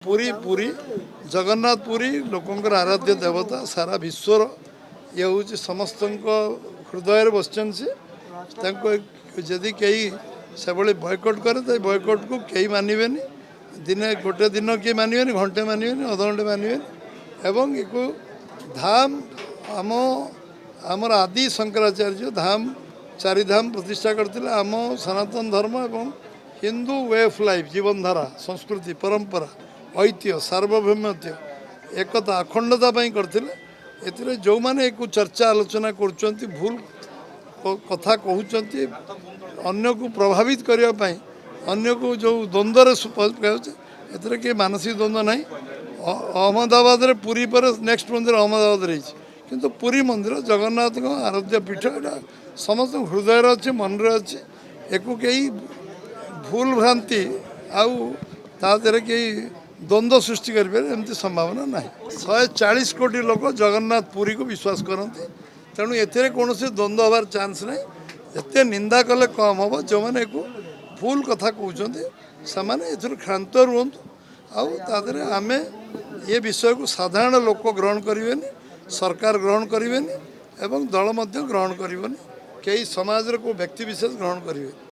पुरी पुरी जगन्नाथ पुरी लोकंर आराध्य देवता सारा विश्वर ये हूँ समस्त हृदय बसचन से जदि कई से बयकट करे तो बयकट को कई मानवे दिने गोटे दिन किए मानवे घंटे मानवे अध घंटे मानवे एवं एक धाम आम आमर आदि शंकराचार्य धाम चारिधाम प्रतिष्ठा करते आम सनातन धर्म एवं हिंदू वे ऑफ लाइफ जीवन धारा संस्कृति परंपरा ऐतिह्य सार्वभौमत्य एकता अखंडता करते एथिरे जो माने एक चर्चा आलोचना कर भूल कथा कहते अन्य को प्रभावित करने अन्य को जो द्वंद्व एथिरे कि मानसिक द्वंद्व ना अहमदाबाद रे पुरी पर नेक्स्ट मंदिर अहमदाबाद रही किंतु पुरी मंदिर जगन्नाथ आराध्य पीठ एटा समस्त हृदय अच्छे मन अच्छे एक कई भूल भ्रांति आउ कई द्वंद्व सृष्टि करें संभावना ना 140 कोटी लोक जगन्नाथ पुरी को विश्वास करते तेणु एथिरे कौन द्वंद्व हबार चांस ना एत निंदा कले कम हम जो मैंने भूल कथा कहते से क्षांत रुहतु आउ आम ये विषय को साधारण लोक ग्रहण करें सरकार ग्रहण करें एवं दल ग्रहण करें कई समाज को व्यक्ति विशेष ग्रहण करेंगे।